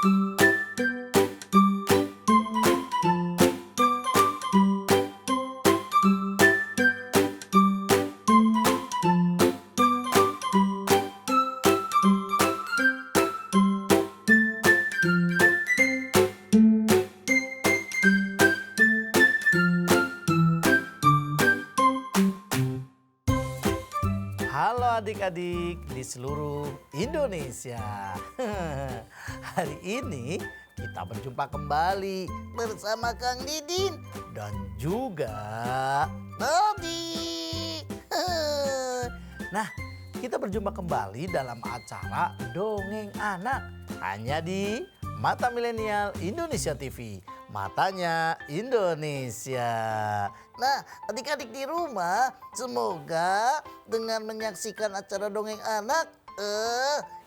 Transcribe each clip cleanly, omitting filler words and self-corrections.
Halo adik-adik di seluruh Indonesia. Hari ini kita berjumpa kembali bersama Kang Didin dan juga Dodi. Nah, kita berjumpa kembali dalam acara Dongeng Anak hanya di Mata Milenial Indonesia TV. Matanya Indonesia. Nah, adik-adik di rumah, semoga dengan menyaksikan acara Dongeng Anak,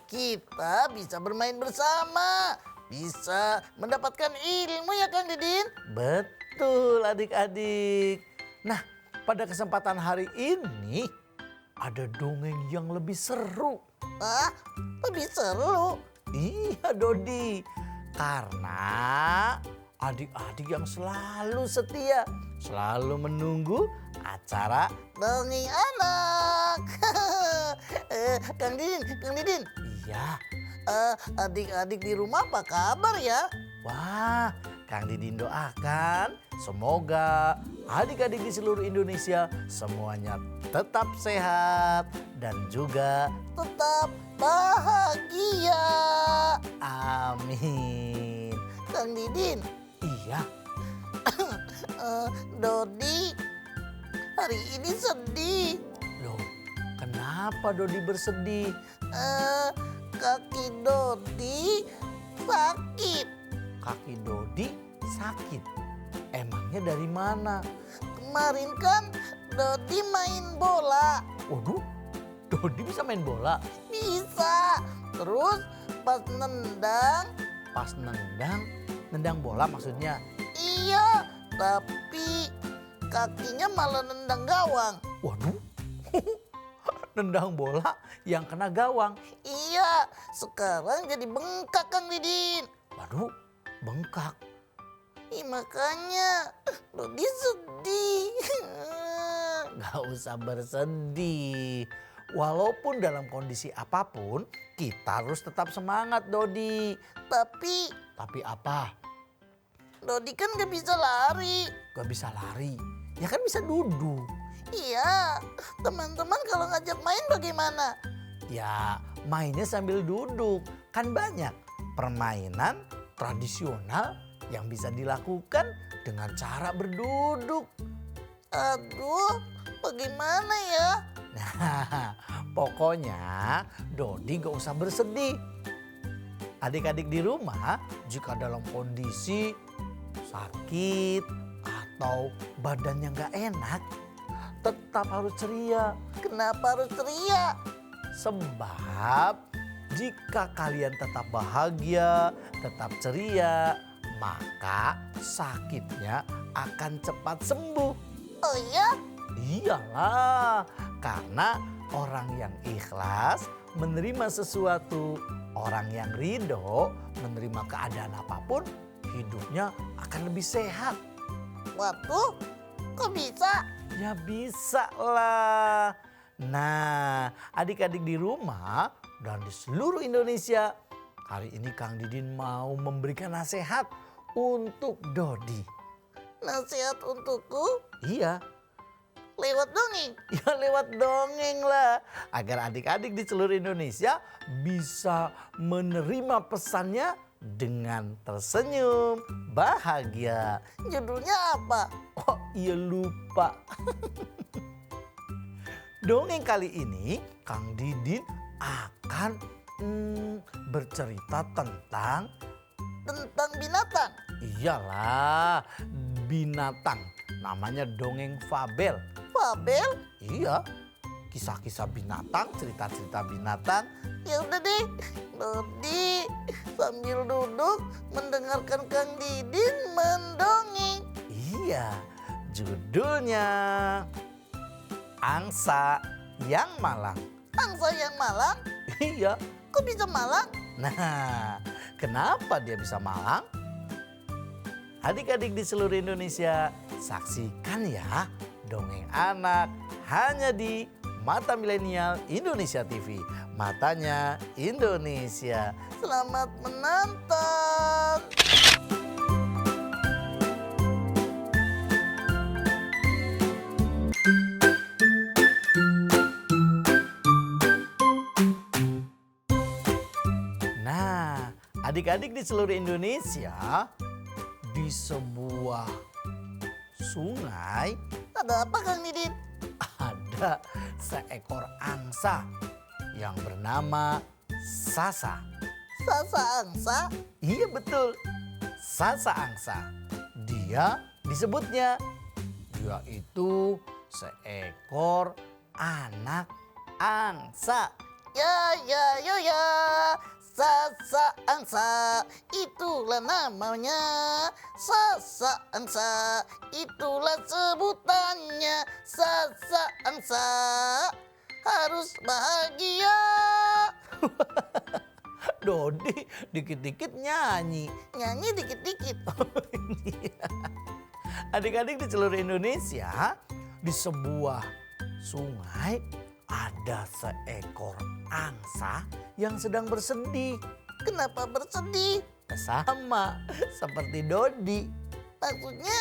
kita bisa bermain bersama, bisa mendapatkan ilmu ya Kang Didin? Betul adik-adik. Nah, pada kesempatan hari ini ada dongeng yang lebih seru. Ah, lebih seru? Iya Dodi, karena adik-adik yang selalu setia, selalu menunggu acara Dongeng Anak. Kang Didin. Iya. Adik-adik di rumah apa kabar ya? Wah, Kang Didin doakan semoga adik-adik di seluruh Indonesia semuanya tetap sehat dan juga tetap bahagia. Amin. Kang Didin. Iya. Dodi hari ini sedih. Loh, kenapa Dodi bersedih? Kaki Dodi sakit. Kaki Dodi sakit? Emangnya dari mana? Kemarin kan Dodi main bola. Waduh, Dodi bisa main bola? Bisa. Terus pas nendang bola maksudnya? Iya, tapi kakinya malah nendang gawang. Waduh, nendang bola yang kena gawang. Iya, sekarang jadi bengkak Kang Didin. Waduh, bengkak. Makanya Dodi sedih. Gak usah bersedih. Walaupun dalam kondisi apapun, kita harus tetap semangat Dodi. Tapi apa? Dodi kan gak bisa lari. Gak bisa lari? Ya kan bisa duduk. Iya, teman-teman kalau ngajak main bagaimana? Ya mainnya sambil duduk. Kan banyak permainan tradisional yang bisa dilakukan dengan cara berduduk. Aduh, bagaimana ya? Nah, pokoknya Dodi gak usah bersedih. Adik-adik di rumah jika dalam kondisi sakit atau badannya gak enak, tetap harus ceria. Kenapa harus ceria? Sebab jika kalian tetap bahagia, tetap ceria, maka sakitnya akan cepat sembuh. Oh iya? Iyalah, karena orang yang ikhlas menerima sesuatu, orang yang ridho menerima keadaan apapun, hidupnya akan lebih sehat. Waduh, kok bisa? Ya bisa lah. Nah, adik-adik di rumah dan di seluruh Indonesia, hari ini Kang Didin mau memberikan nasihat untuk Dodi. Nasihat untukku? Iya. Lewat dongeng? Ya lewat dongeng lah. Agar adik-adik di seluruh Indonesia bisa menerima pesannya dengan tersenyum, bahagia. Judulnya apa? Oh iya lupa. Dongeng kali ini Kang Didin akan bercerita tentang binatang. Iyalah, binatang. Namanya dongeng fabel. Fabel? Iya. Kisah-kisah binatang, cerita-cerita binatang. Ya udah deh, Dodi sambil duduk mendengarkan Kang Didin mendongeng. Iya, judulnya Angsa yang Malang. Angsa yang malang? Iya. Kok bisa malang? Nah, Kenapa dia bisa malang? Adik-adik di seluruh Indonesia, saksikan ya Dongeng Anak hanya di Mata Milenial Indonesia TV. Matanya Indonesia. Selamat menonton. Nah, adik-adik di seluruh Indonesia, di sebuah sungai Ada apa Kang Didin? ada seekor angsa yang bernama Sasa. Sasa angsa? Iya betul, Sasa angsa. Dia disebutnya, dia itu seekor anak angsa. Ya, Sasa angsa, itulah namanya. Sasa angsa, itulah sebutannya. Sasa angsa, harus bahagia. Dodi dikit-dikit nyanyi. Nyanyi dikit-dikit. Adik-adik di seluruh Indonesia, di sebuah sungai ada seekor angsa yang sedang bersedih. Kenapa bersedih? Sama seperti Dodi. Maksudnya?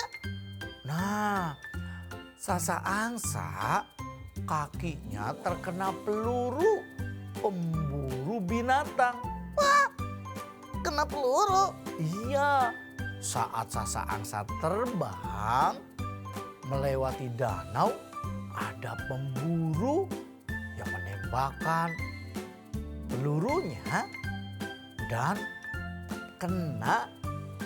Nah, Sasa angsa kakinya terkena peluru pemburu binatang. Kena peluru. Iya, saat Sasa angsa terbang melewati danau, ada pemburu yang menembakkan pelurunya dan kena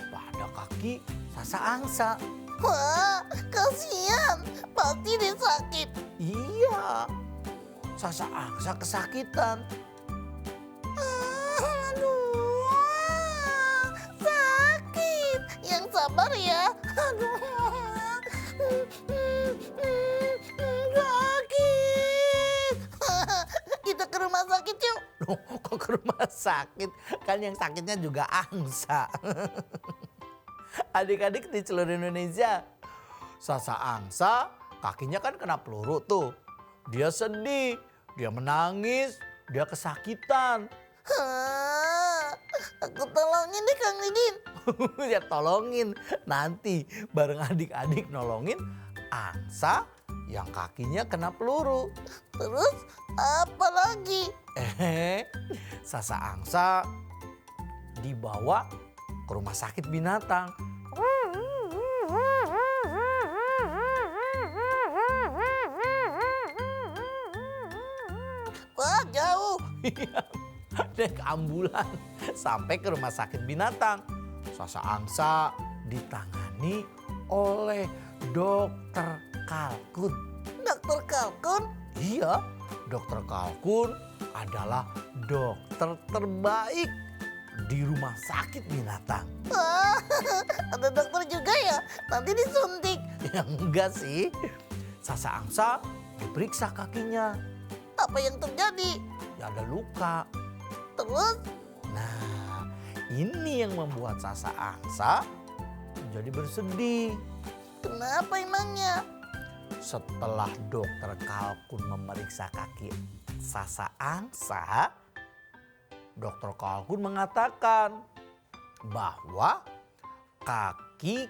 pada kaki Sasa angsa. Wah, kasihan. Pasti dia sakit. Iya, Sasa angsa kesakitan. Aduh, sakit. Yang sabar ya. Aduh, sakit. Kita ke rumah sakit yuk. Loh, kok ke rumah sakit? Kan yang sakitnya juga angsa. Adik-adik di seluruh Indonesia, Sasa angsa kakinya kan kena peluru tuh. Dia sedih, dia menangis, dia kesakitan. Aku tolongin deh Kang Didin. Ya tolongin, nanti bareng adik-adik nolongin angsa yang kakinya kena peluru. Terus apa lagi? Sasa angsa dibawa ke rumah sakit binatang. Wah, jauh. Naik ambulan sampai ke rumah sakit binatang. Sasa angsa ditangani oleh dokter kalkun. Dokter kalkun? Iya, dokter kalkun adalah dokter terbaik di rumah sakit binatang. Wah, ada dokter juga ya? Nanti disuntik. Ya enggak sih, Sasa angsa diperiksa kakinya. Apa yang terjadi? Ya ada luka. Terus? Nah, ini yang membuat Sasa angsa jadi bersedih. Kenapa emangnya? Setelah dokter kalkun memeriksa kaki Sasa angsa, dokter kalkun mengatakan bahwa kaki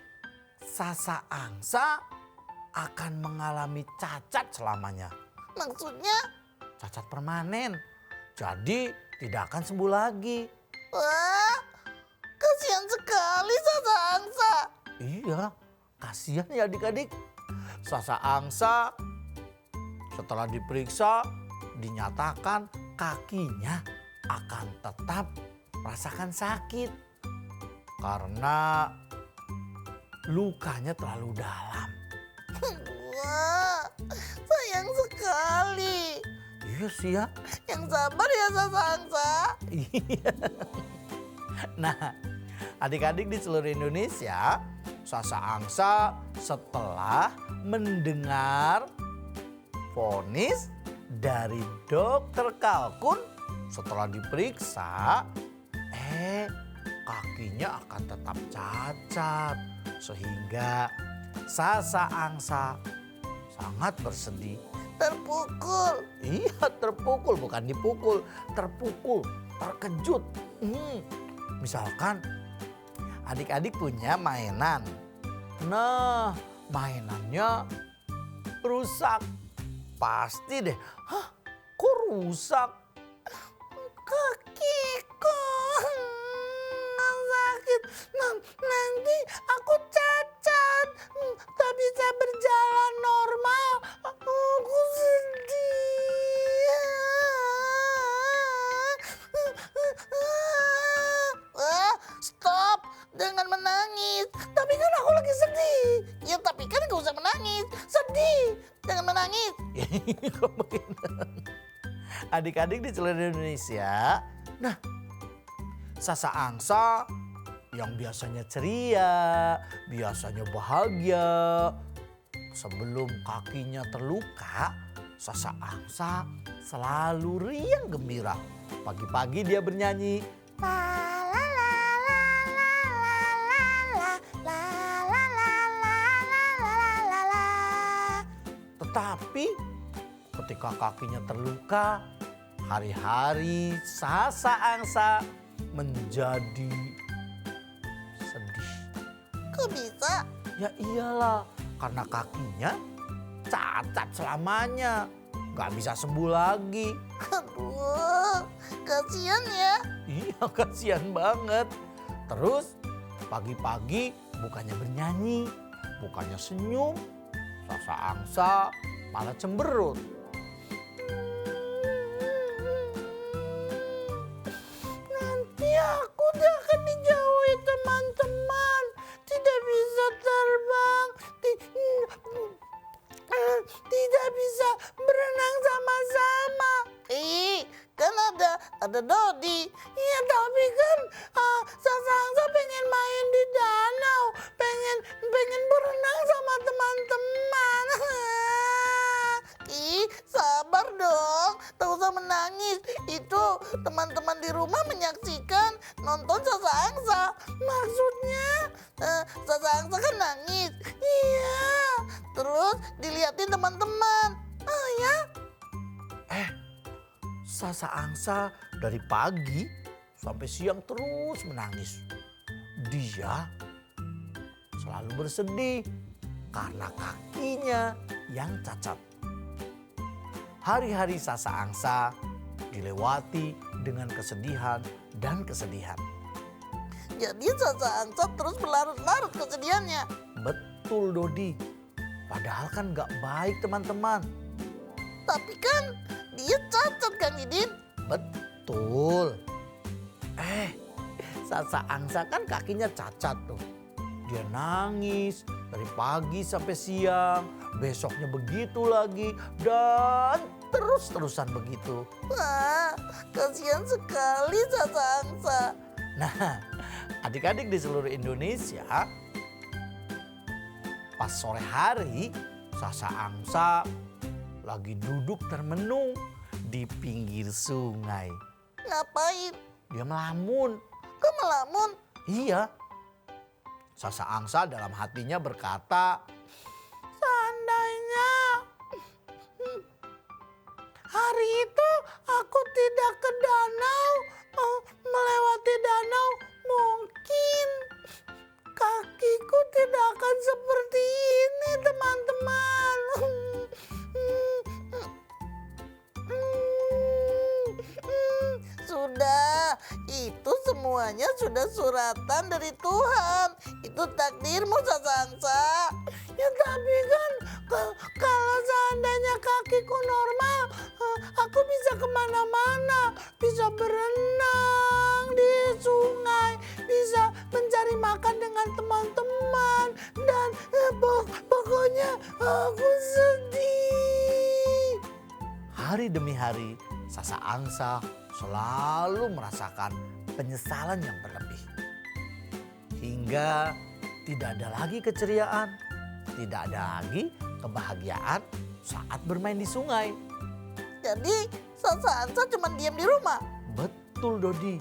Sasa angsa akan mengalami cacat selamanya. Maksudnya? Cacat permanen. Jadi tidak akan sembuh lagi. Wah, kasihan sekali Sasa angsa. Iya, kasihan ya adik-adik. Sasa angsa setelah diperiksa dinyatakan kakinya akan tetap merasakan sakit karena lukanya terlalu dalam. Wah, sayang sekali. Iya sih ya. Yang sabar ya Sasa angsa. Iya. Nah, adik-adik di seluruh Indonesia, Sasa angsa setelah mendengar vonis dari dokter kalkun, setelah diperiksa, kakinya akan tetap cacat. Sehingga Sasa Angsa sangat bersedih. Terpukul. Iya, terpukul, bukan dipukul, terpukul, terkejut. Misalkan adik-adik punya mainan. Nah, mainannya rusak. Pasti deh, hah, kok rusak? Kakiku sakit. Nanti aku cacat. Tak bisa berjalan normal. Aku sedih. Stop. Jangan menangis. Tapi kan aku lagi sedih. Ya tapi kan gak usah menangis. Sedih. Jangan menangis. Adik-adik di seluruh Indonesia. Nah, Sasa Angsa yang biasanya ceria, biasanya bahagia. Sebelum kakinya terluka, Sasa Angsa selalu riang gembira. Pagi-pagi dia bernyanyi. Tetapi ketika kakinya terluka, hari-hari Sasa Angsa menjadi sedih. Kok bisa? Ya iyalah, karena kakinya cacat selamanya. Gak bisa sembuh lagi. Aduh, kasihan ya. Iya, kasihan banget. Terus pagi-pagi bukannya bernyanyi, bukannya senyum, Sasa Angsa malah cemberut. Nanti aku akan dijauhi teman-teman. Tidak bisa terbang. Tidak bisa berenang sama-sama. Kan ada Dodi. Iya, tapi kan Sasa Angsa pengen main di danau. Pengen berenang sama teman-teman. Sabar dong. Tak usah menangis. Itu teman-teman di rumah menyaksikan nonton Sasa Angsa. Maksudnya Sasa Angsa kan nangis. Iya. Terus dilihatin teman-teman. Oh ya? Sasa Angsa dari pagi sampai siang terus menangis. Dia selalu bersedih karena kakinya yang cacat. Hari-hari Sasa Angsa dilewati dengan kesedihan dan kesedihan. Jadi Sasa Angsa terus berlarut-larut kesedihannya. Betul Dodi, padahal kan gak baik teman-teman. Tapi kan dia cacat kan Didin? Betul. Sasa Angsa kan kakinya cacat tuh. Dia nangis dari pagi sampai siang, besoknya begitu lagi, dan terus-terusan begitu. Wah, kasihan sekali Sasa Angsa. Nah, adik-adik di seluruh Indonesia, pas sore hari, Sasa Angsa lagi duduk termenung di pinggir sungai. Ngapain? Dia melamun. Kok melamun? Iya. Sasa Angsa dalam hatinya berkata, Seandainya hari itu aku tidak ke danau, melewati danau, mungkin kakiku tidak akan seperti ini, teman-teman. Sudah, itu semuanya sudah suratan dari Tuhan. Itu takdirmu, Sasa Angsa. Ya tapi kan kalau seandainya kakiku normal, aku bisa kemana-mana. Bisa berenang di sungai, bisa mencari makan dengan teman-teman. Dan pokoknya aku sedih. hari demi hari Sasa Angsa selalu merasakan penyesalan yang berlebih. Hingga tidak ada lagi keceriaan, tidak ada lagi kebahagiaan saat bermain di sungai. Jadi Sasa Angsa cuma diam di rumah. Betul Dodi,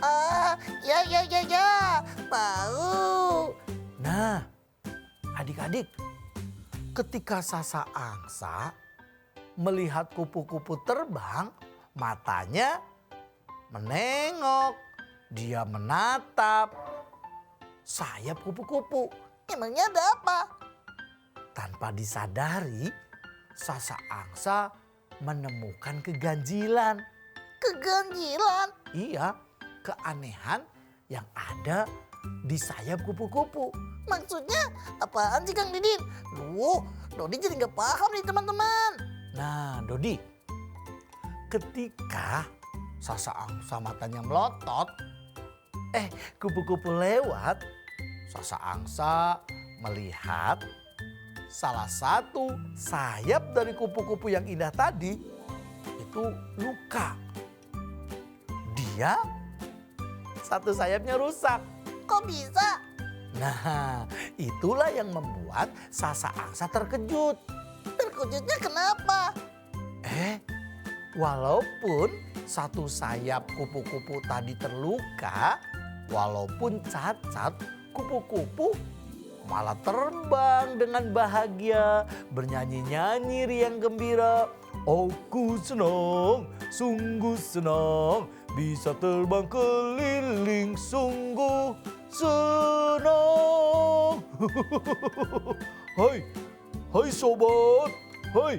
Ya. Tahu. Nah, adik-adik, ketika Sasa Angsa melihat kupu-kupu terbang, matanya menengok, dia menatap sayap kupu-kupu. Emangnya ada apa? Tanpa disadari, Sasa Angsa menemukan keganjilan. Keganjilan. Iya, keanehan yang ada di sayap kupu-kupu. Maksudnya apaan sih Kang Didin? Dodi jadi nggak paham nih teman-teman. Nah, Dodi, ketika Sasa Angsa matanya melotot, kupu-kupu lewat, Sasa Angsa melihat salah satu sayap dari kupu-kupu yang indah tadi itu luka. Dia satu sayapnya rusak. Kok bisa? Nah, itulah yang membuat Sasa Angsa terkejut. Terkejutnya kenapa? Walaupun satu sayap kupu-kupu tadi terluka, walaupun cacat, kupu-kupu malah terbang dengan bahagia, bernyanyi-nyanyi riang gembira. Aku senang, sungguh senang, bisa terbang keliling, sungguh senang. Hai sobat, hai.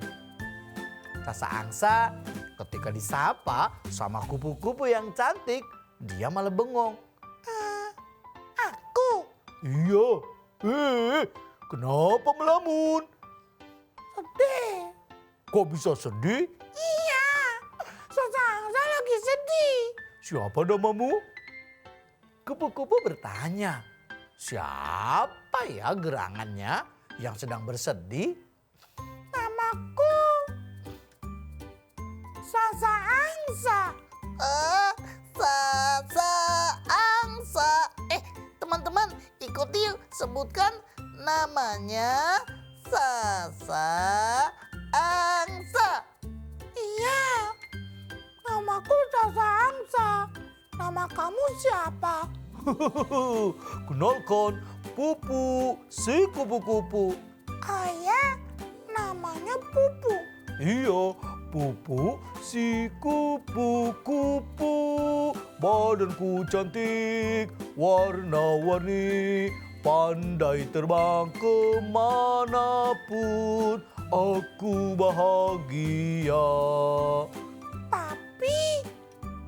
Sasa Angsa ketika disapa sama kupu-kupu yang cantik, dia malah bengong. Aku Iya, kenapa melamun? sedih. Kok bisa sedih? Iya, Sasa Angsa lagi sedih. Siapa namamu? Kupu-kupu bertanya. Siapa ya gerangannya yang sedang bersedih? Namaku Sasa Angsa. Sasa Angsa. Teman-teman, ikuti yuk. Sebutkan namanya Sasa Angsa. Iya, namaku Sasa Angsa. Nama kamu siapa? Kenalkan, Pupu, si kupu-kupu. Ayah, namanya Pupu. Iya, Pupu si kupu-kupu. Badanku cantik, warna-warni, pandai terbang kemanapun. Aku bahagia.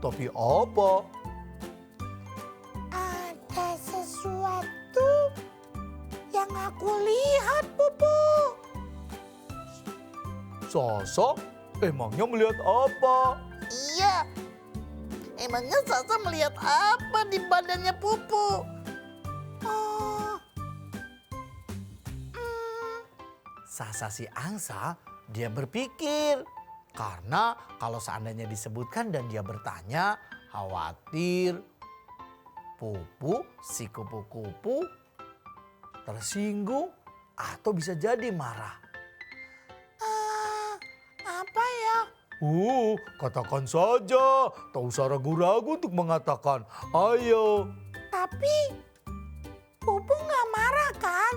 Tapi apa? Ada sesuatu yang aku lihat, Pupu. Sasa, emangnya melihat apa? Iya. Emangnya Sasa melihat apa di badannya Pupu? Sasa si Angsa, dia berpikir. Karena kalau seandainya disebutkan dan dia bertanya, khawatir Pupu si kupu-kupu tersinggung atau bisa jadi marah. Apa ya? Katakan saja, tak usah ragu-ragu untuk mengatakan. Ayo. Tapi Pupu nggak marah kan?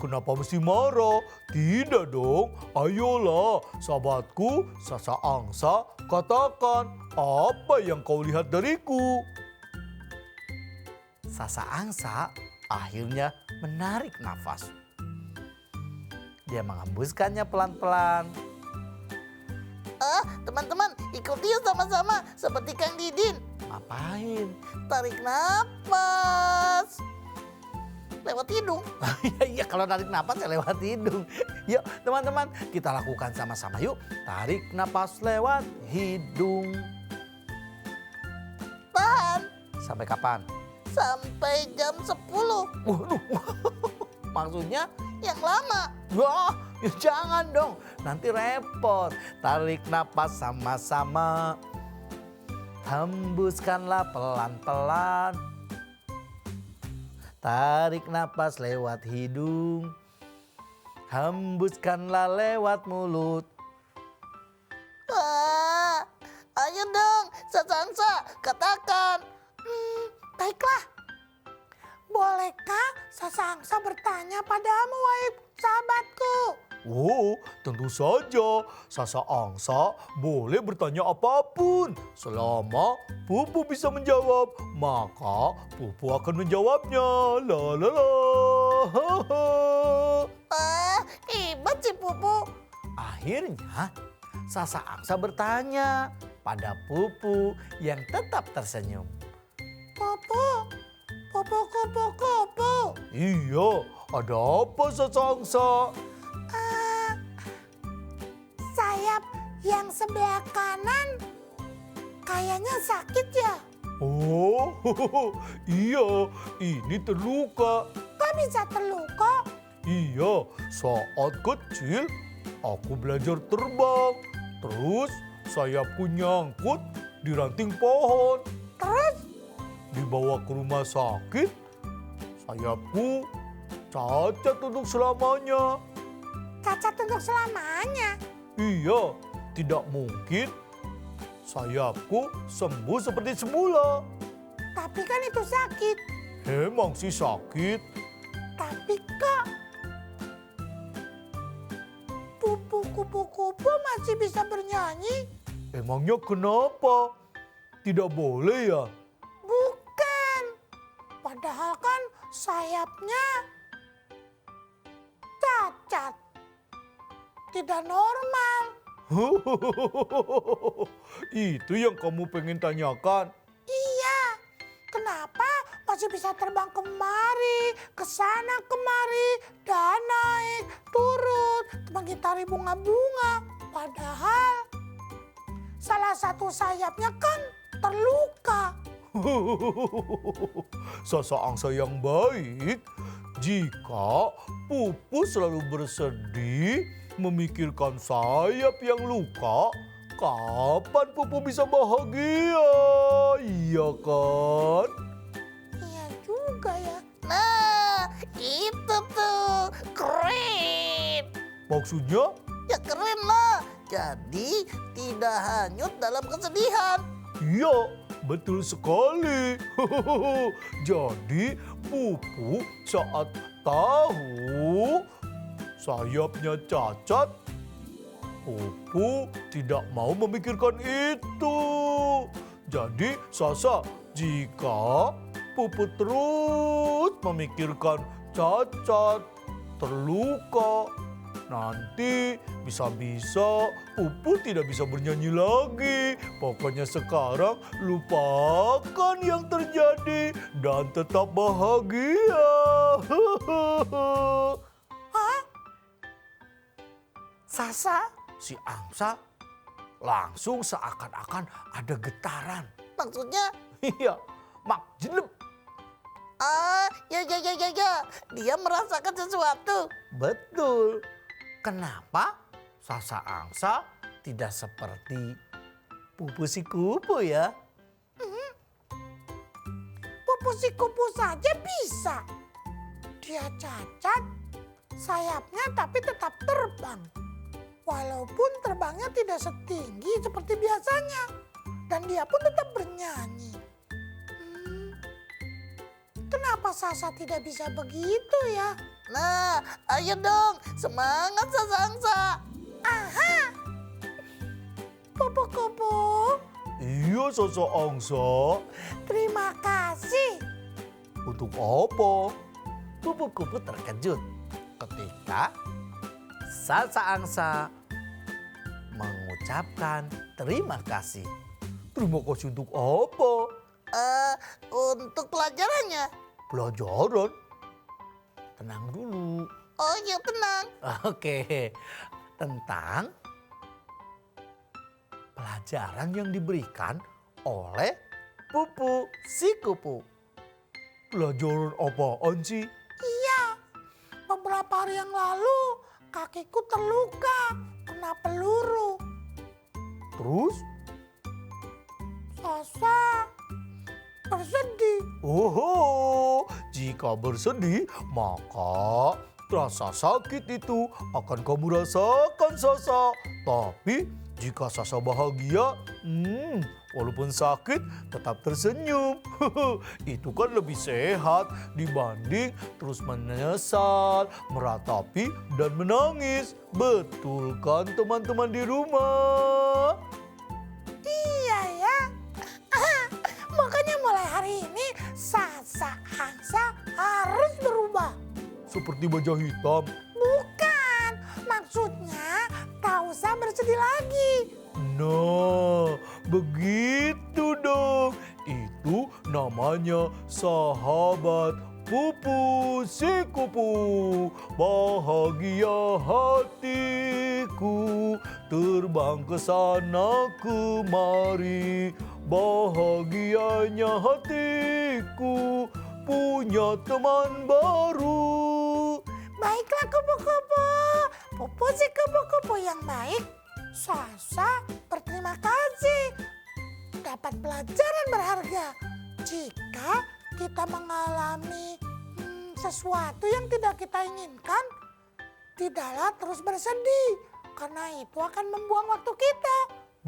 Kenapa mesti marah? Tidak dong. Ayolah, sahabatku Sasa Angsa, katakan apa yang kau lihat dariku. Sasa Angsa akhirnya menarik nafas. Dia menghembuskannya pelan-pelan. Teman-teman, ikuti yuk sama-sama seperti Kang Didin. Ngapain? Tarik nafas lewat hidung. Iya, kalau tarik napas ya lewat hidung. Yuk teman-teman, kita lakukan sama-sama yuk. Tarik napas lewat hidung. Tahan Sampai kapan? sampai jam 10 Waduh, maksudnya? yang lama. Wah, ya jangan dong, nanti repot. Tarik napas sama-sama. Hembuskanlah pelan-pelan. Tarik napas lewat hidung. Hembuskanlah lewat mulut. Ayo dong, Sasa Angsa, katakan. Sasangsa bertanya padamu, wahai sahabatku. Oh, tentu saja. Sasa Angsa boleh bertanya apapun. Selama Pupu bisa menjawab, maka Pupu akan menjawabnya. La la la. Ha, ha. Hebat si Pupu. Akhirnya, Sasa Angsa bertanya pada Pupu yang tetap tersenyum. Pupu, kupu. Iya, ada apa Sasa Angsa? Sayap yang sebelah kanan kayaknya sakit ya. Oh, iya, ini terluka. Kok bisa terluka? Iya, saat kecil aku belajar terbang. Terus sayapku nyangkut di ranting pohon. Terus? Dibawa ke rumah sakit, sayapku cacat untuk selamanya. Cacat untuk selamanya. Iya, tidak mungkin sayapku sembuh seperti semula. Tapi kan itu sakit. Emang sih sakit. Tapi kok Pupu kupu-kupu masih bisa bernyanyi? Emangnya kenapa? Tidak boleh ya? Bukan. Padahal kan sayapnya cacat. Tidak normal. Itu yang kamu pengen tanyakan? Iya. Kenapa masih bisa terbang kemari, ke sana kemari, dan naik, turun, mengitari bunga-bunga. Padahal salah satu sayapnya kan terluka. Sasa Angsa yang baik, jika Pupu selalu bersedih memikirkan sayap yang luka, kapan Pupu bisa bahagia? Iya kan? Iya juga ya. Nah, itu tuh keren. Maksudnya? Ya keren lah. Jadi tidak hanyut dalam kesedihan. Iya, betul sekali. Jadi Pupu saat tahu sayapnya cacat, Pupu tidak mau memikirkan itu. Jadi Sasa, jika Pupu terus memikirkan cacat, terluka, nanti bisa-bisa Pupu tidak bisa bernyanyi lagi. Pokoknya sekarang lupakan yang terjadi dan tetap bahagia. Hah? Sasa? Si Angsa langsung seakan-akan ada getaran. Maksudnya? Iya, mak jeleb. Ya. Dia merasakan sesuatu. Betul. Kenapa Sasa Angsa tidak seperti Pupu si kupu ya? Pupu si kupu saja bisa. Dia cacat, sayapnya tapi tetap terbang. Walaupun terbangnya tidak setinggi seperti biasanya. Dan dia pun tetap bernyanyi. Kenapa Sasa tidak bisa begitu ya? Nah, ayo dong, semangat Sasa Angsa. Aha! Pupu kupu, Iya Sasa Angsa. terima kasih. Untuk apa? Kupu-kupu terkejut ketika Sasa Angsa mengucapkan terima kasih. Terima kasih untuk apa? Untuk pelajarannya. Pelajaran? Tenang dulu. Oh iya, tenang. Oke, tentang pelajaran yang diberikan oleh Pupu si kupu. Pelajaran apaan sih? Iya, beberapa hari yang lalu kakiku terluka kena peluru. Terus? Sasa bersedih. Oh, jika bersedih, maka rasa sakit itu akan kamu rasakan, Sasa. Tapi jika Sasa bahagia, walaupun sakit tetap tersenyum. Itu kan lebih sehat dibanding terus menyesal, meratapi dan menangis. Betul kan teman-teman di rumah? Iya ya. Makanya mulai hari ini Sasa Angsa harus berubah. Seperti baja hitam. Bukan, maksudnya tak usah bersedih lagi. Nah, begitu dong. Itu namanya sahabat Pupu si kupu. Bahagia hatiku terbang ke sana kemari. Bahagianya hatiku punya teman baru. Baiklah kupu-kupu, Pupu si kupu-kupu yang baik. Sasa berterima kasih dapat pelajaran berharga. Jika kita mengalami sesuatu yang tidak kita inginkan, tidaklah terus bersedih karena itu akan membuang waktu kita.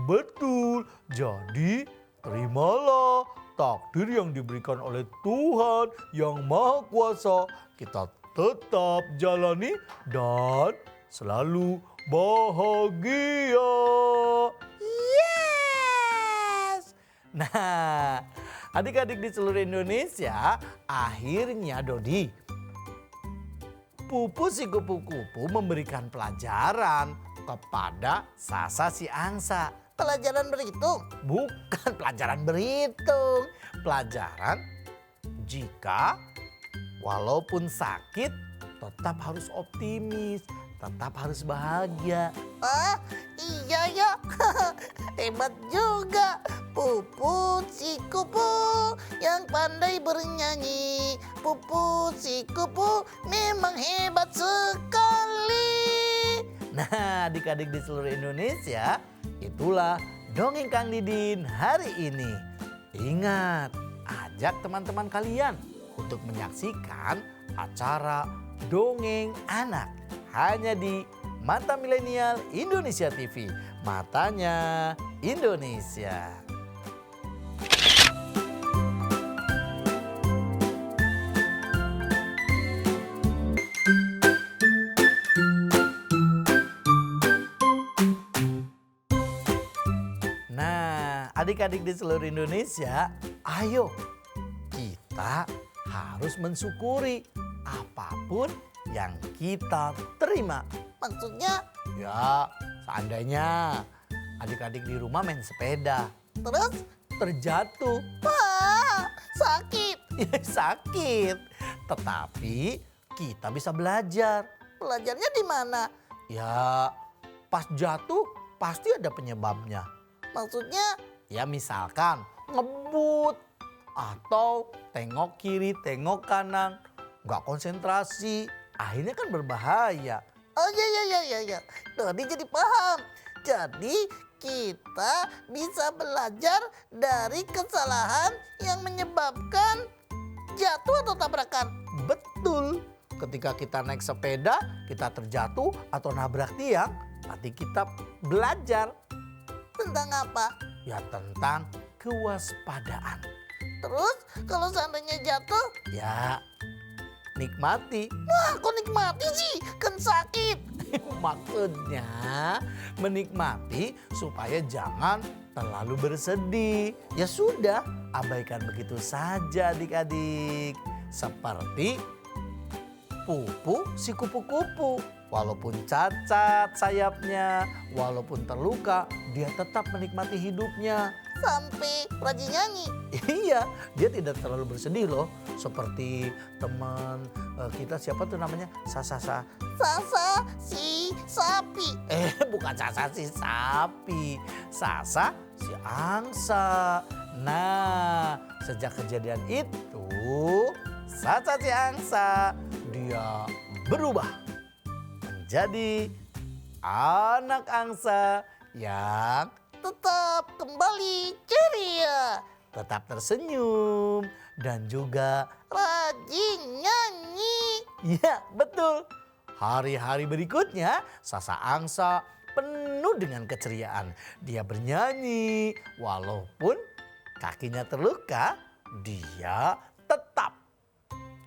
Betul, jadi terimalah takdir yang diberikan oleh Tuhan yang Maha Kuasa. Kita tetap jalani dan selalu bahagia. Yes! Nah, adik-adik di seluruh Indonesia, akhirnya Dodi, Pupu si kupu-kupu memberikan pelajaran kepada Sasa si angsa. Pelajaran berhitung. Bukan pelajaran berhitung, pelajaran jika walaupun sakit tetap harus optimis, tetap harus bahagia. Ah, iya ya. Hebat juga. Pupu si kupu yang pandai bernyanyi. Pupu si kupu memang hebat sekali. Nah, adik-adik di seluruh Indonesia, itulah dongeng Kang Didin hari ini. Ingat, ajak teman-teman kalian untuk menyaksikan acara Dongeng Anak hanya di Mata Milenial Indonesia TV. Matanya Indonesia. Nah, adik-adik di seluruh Indonesia, ayo kita harus mensyukuri apapun yang kita terima. Maksudnya Ya, seandainya adik-adik di rumah main sepeda, terus? terjatuh, Wah, sakit. ya sakit. Tetapi kita bisa belajar. Belajarnya di mana? Ya, pas jatuh pasti ada penyebabnya. Maksudnya Ya misalkan ngebut atau tengok kiri, tengok kanan, nggak konsentrasi, akhirnya kan berbahaya. oh ya. Dodi jadi paham. Jadi kita bisa belajar dari kesalahan yang menyebabkan jatuh atau tabrakan. Betul, ketika kita naik sepeda, kita terjatuh atau nabrak tiang, nanti kita belajar Tentang apa? ya tentang kewaspadaan. Terus kalau seandainya jatuh, Ya, nikmati. wah kok nikmati sih? Kan sakit. Maksudnya menikmati supaya jangan terlalu bersedih. Ya sudah, abaikan begitu saja adik-adik. Seperti Pupu si kupu-kupu. Walaupun cacat sayapnya, walaupun terluka, dia tetap menikmati hidupnya. Sampai rajin nyanyi. Iya, dia tidak terlalu bersedih loh. Seperti teman kita siapa tuh namanya? Sasa. Sasa si sapi. Bukan Sasa si sapi. Sasa si angsa. Nah, sejak kejadian itu, Sasa si angsa dia berubah menjadi anak angsa yang Tetap kembali ceria. tetap tersenyum dan juga Rajin nyanyi. ya betul. Hari-hari berikutnya Sasa angsa penuh dengan keceriaan. Dia bernyanyi walaupun kakinya terluka, dia tetap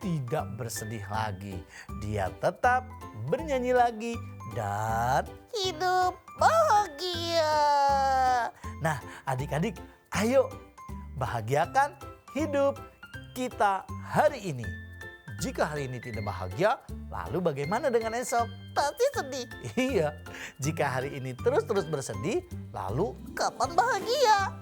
tidak bersedih lagi. Dia tetap bernyanyi lagi dan Hidup bahagia. nah, adik-adik, ayo bahagiakan hidup kita hari ini. Jika hari ini tidak bahagia, lalu bagaimana dengan esok? Pasti sedih. Iya, jika hari ini terus-terus bersedih, lalu Kapan bahagia?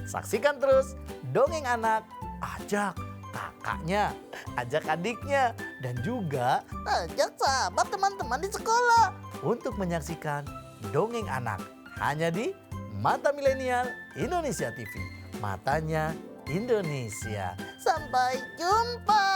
saksikan terus Dongeng Anak. Ajak kakaknya, ajak adiknya, dan juga Ajak sahabat teman-teman di sekolah. untuk menyaksikan Dongeng Anak hanya di Mata Milenial Indonesia TV. Matanya Indonesia. Sampai jumpa.